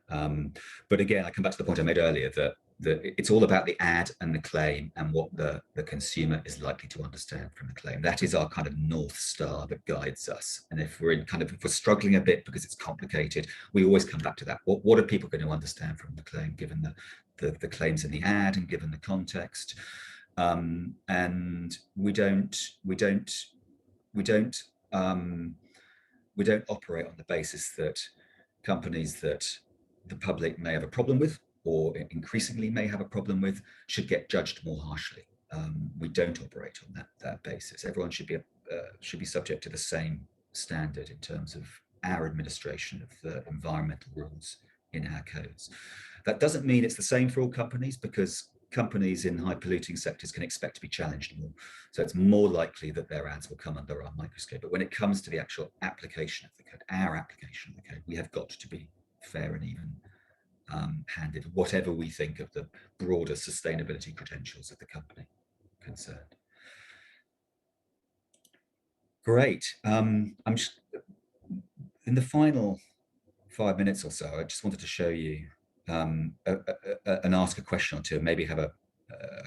But again, I come back to the point I made earlier that it's all about the ad and the claim and what the consumer is likely to understand from the claim. That is our kind of North Star that guides us. And if we're struggling a bit because it's complicated, we always come back to that. What are people going to understand from the claim, given the claims in the ad and given the context? And we don't operate on the basis that companies that the public may have a problem with or increasingly may have a problem with should get judged more harshly. We don't operate on that basis. Everyone should be subject to the same standard in terms of our administration of the environmental rules in our codes. That doesn't mean it's the same for all companies, because companies in high polluting sectors can expect to be challenged more. So it's more likely that their ads will come under our microscope. But when it comes to the actual application of the code, our application of the code, we have got to be fair and even handed, whatever we think of the broader sustainability credentials of the company concerned. Great. I'm just, in the final 5 minutes or so, I just wanted to show you and ask a question or two, and maybe have a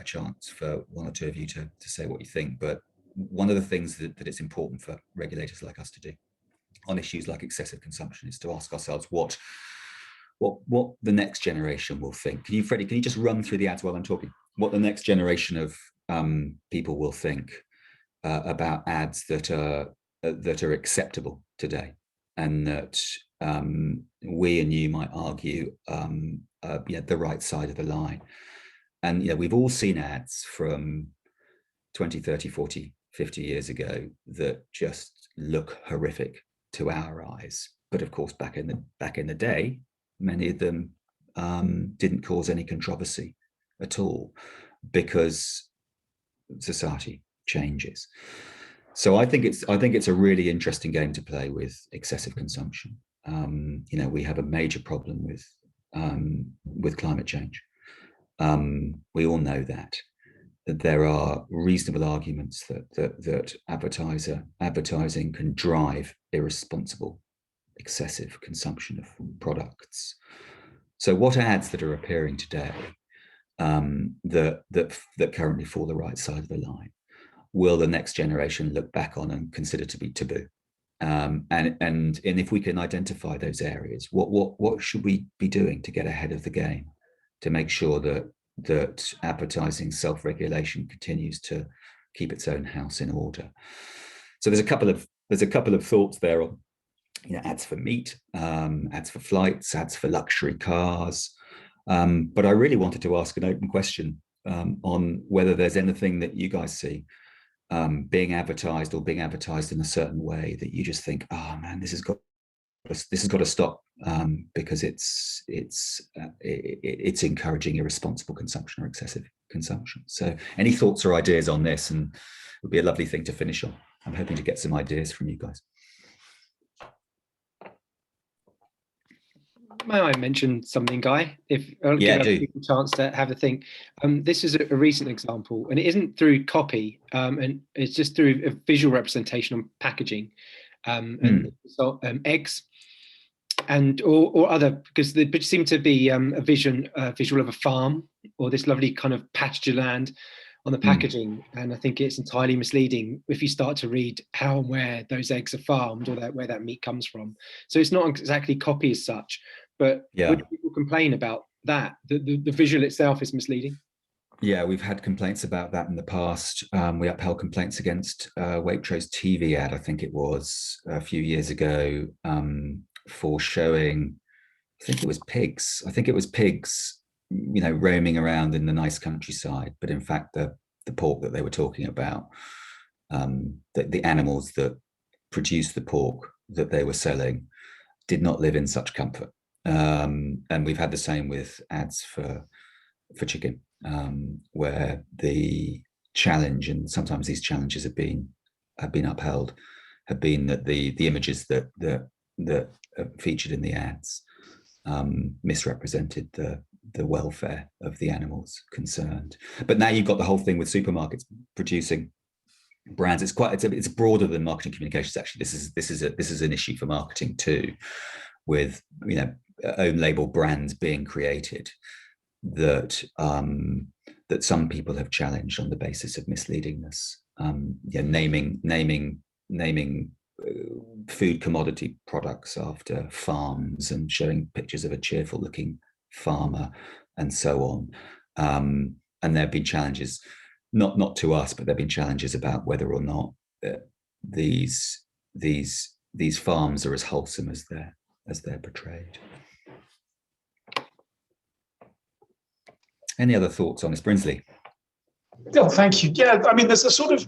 chance for one or two of you to say what you think. But one of the things that it's important for regulators like us to do on issues like excessive consumption is to ask ourselves what the next generation will think. Freddie, can you just run through the ads while I'm talking? What the next generation of people will think about ads that are acceptable today, and that we and you might argue the right side of the line. And we've all seen ads from 20, 30, 40, 50 years ago that just look horrific to our eyes. But of course, back in the day, many of them didn't cause any controversy at all, because society changes. So I think it's a really interesting game to play with excessive consumption. We have a major problem with climate change. We all know that there are reasonable arguments that advertising can drive irresponsible, excessive consumption of products. So what ads that are appearing today that currently fall the right side of the line will the next generation look back on and consider to be taboo? And if we can identify those areas, what should we be doing to get ahead of the game, to make sure that advertising self-regulation continues to keep its own house in order? So there's a couple of thoughts there on, ads for meat, ads for flights, ads for luxury cars. But I really wanted to ask an open question on whether there's anything that you guys see being advertised in a certain way that you just think, oh man, this has got to stop, because it's encouraging irresponsible consumption or excessive consumption. So any thoughts or ideas on this? And it would be a lovely thing to finish on. I'm hoping to get some ideas from you guys. May I mention something, Guy? If I'll give people a chance to have a think. This is a recent example, and it isn't through copy, and it's just through a visual representation on packaging, and so eggs, and or other, because there seem to be a visual of a farm or this lovely kind of pasture land on the packaging, and I think it's entirely misleading if you start to read how and where those eggs are farmed or where that meat comes from. So it's not exactly copy as such, but would people complain about that? The visual itself is misleading. Yeah, we've had complaints about that in the past. We upheld complaints against Waitrose TV ad, I think it was a few years ago, for showing, I think it was pigs, roaming around in the nice countryside, but in fact the pork that they were talking about, the animals that produced the pork that they were selling did not live in such comfort. And we've had the same with ads for chicken, where the challenge, and sometimes these challenges have been upheld, have been that the images that featured in the ads misrepresented the welfare of the animals concerned. But now you've got the whole thing with supermarkets producing brands. It's broader than marketing communications. Actually, this is an issue for marketing too, with own label brands being created that some people have challenged on the basis of misleadingness. Naming food commodity products after farms and showing pictures of a cheerful looking farmer and so on. And there have been challenges, not to us, but there have been challenges about whether or not these farms are as wholesome as they're portrayed. Any other thoughts on this, Brinsley? Oh, thank you. Yeah, I mean, there's a sort of,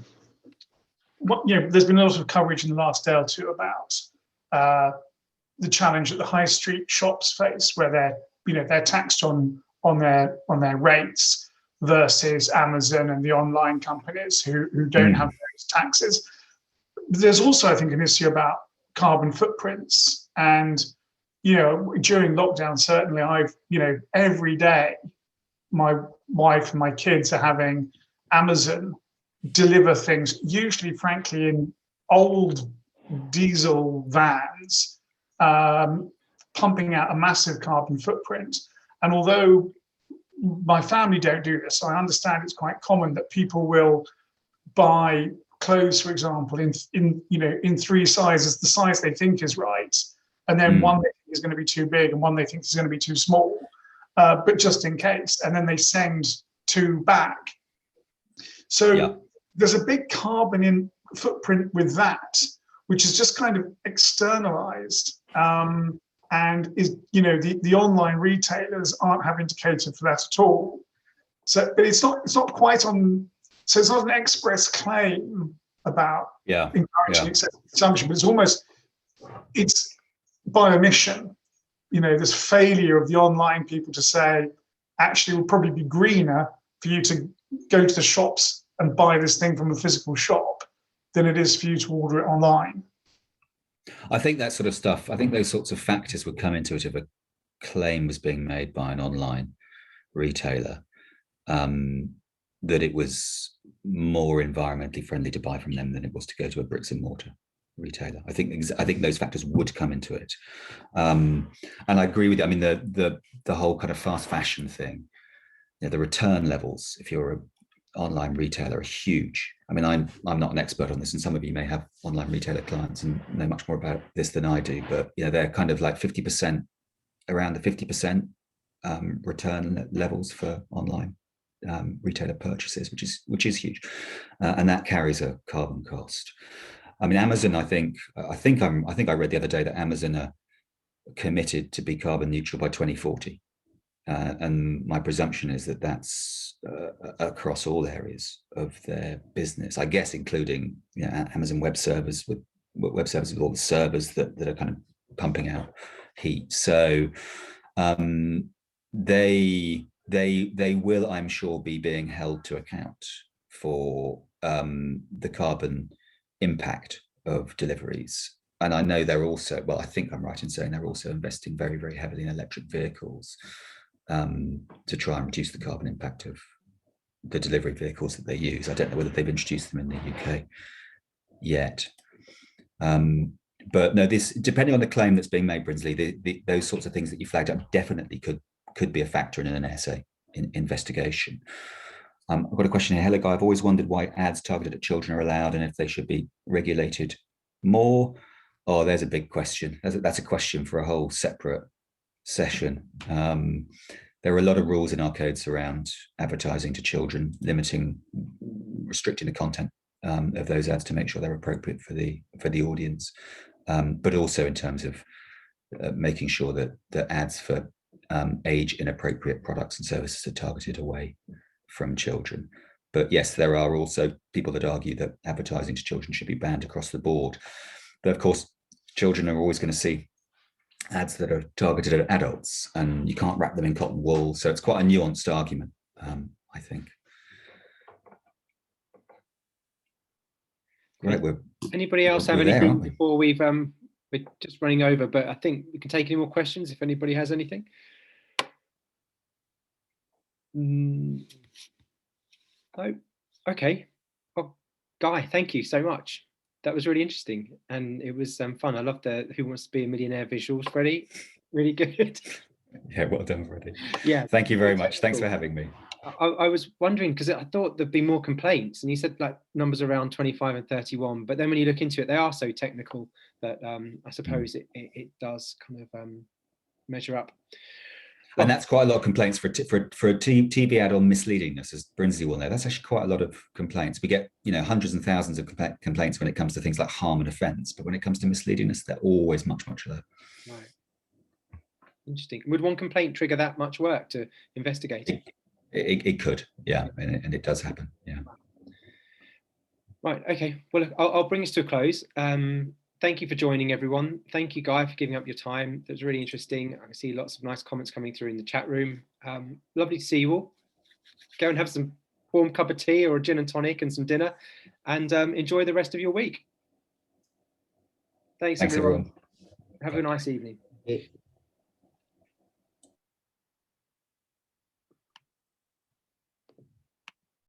there's been a lot of coverage in the last day or two about the challenge that the high street shops face, where they're taxed on their rates versus Amazon and the online companies who don't have those taxes. There's also, I think, an issue about carbon footprints, and during lockdown, certainly every day my wife and my kids are having Amazon deliver things, usually, frankly, in old diesel vans, pumping out a massive carbon footprint. And although my family don't do this, I understand it's quite common that people will buy clothes, for example, in three sizes, the size they think is right, and then one they think is going to be too big and one they think is going to be too small, but just in case, and then they send two back. So there's a big carbon footprint with that, which is just kind of externalized, and is the online retailers aren't having to cater for that at all. So, but it's not quite on. So it's not an express claim about encouraging excessive consumption, but it's by omission. This failure of the online people to say, actually, it would probably be greener for you to go to the shops and buy this thing from a physical shop than it is for you to order it online. I think that sort of stuff, I think those sorts of factors would come into it if a claim was being made by an online retailer, that it was more environmentally friendly to buy from them than it was to go to a bricks and mortar retailer. I think those factors would come into it. And I agree with you. I mean, the whole kind of fast fashion thing, the return levels, if you're online retailer are huge. I mean, I'm not an expert on this, and some of you may have online retailer clients and know much more about this than I do, but they're kind of like 50%, around the 50% return levels for online retailer purchases, which is huge, and that carries a carbon cost. I mean, Amazon, I think I read the other day that Amazon are committed to be carbon neutral by 2040. And my presumption is that that's across all areas of their business, I guess, including Amazon Web Servers with all the servers that are kind of pumping out heat. So they will, I'm sure, be being held to account for the carbon impact of deliveries. And I know they're also, well, I think I'm right in saying they're also investing very, very heavily in electric vehicles to try and reduce the carbon impact of the delivery vehicles that they use. I don't know whether they've introduced them in the UK yet. But no, this, depending on the claim that's being made, Brinsley, those sorts of things that you flagged up definitely could be a factor in an NSA investigation. I've got a question here. Hello, Guy. I've always wondered why ads targeted at children are allowed and if they should be regulated more. Oh, there's a big question. That's a question for a whole separate session. There are a lot of rules in our codes around advertising to children, restricting the content of those ads to make sure they're appropriate for the audience, but also in terms of making sure that the ads for age inappropriate products and services are targeted away from children. But yes, there are also people that argue that advertising to children should be banned across the board. But of course, children are always going to see ads that are targeted at adults, and you can't wrap them in cotton wool. So it's quite a nuanced argument, I think. Great. Anybody else have anything before we're just running over? But I think we can take any more questions if anybody has anything. No. Okay. Well, Guy, thank you so much. That was really interesting, and it was fun. I love the Who Wants to Be a Millionaire visuals, Freddie. Really good. Yeah, well done, Freddie. Yeah. Thank you very much. Thanks for having me. I was wondering, because I thought there'd be more complaints, and you said like numbers around 25 and 31, but then when you look into it, they are so technical that I suppose it does kind of measure up. And that's quite a lot of complaints for a TV ad on misleadingness, as Brinsley will know. That's actually quite a lot of complaints. We get hundreds and thousands of complaints when it comes to things like harm and offence, but when it comes to misleadingness, they're always much, much lower. Right. Interesting. Would one complaint trigger that much work to investigate? It could, yeah, and it does happen, yeah. Right. Okay. Well, I'll bring this to a close. Thank you for joining, everyone. Thank you, Guy, for giving up your time. That was really interesting. I can see lots of nice comments coming through in the chat room. Lovely to see you all. Go and have some warm cup of tea or a gin and tonic and some dinner, and enjoy the rest of your week. Thanks everyone. Have a nice evening.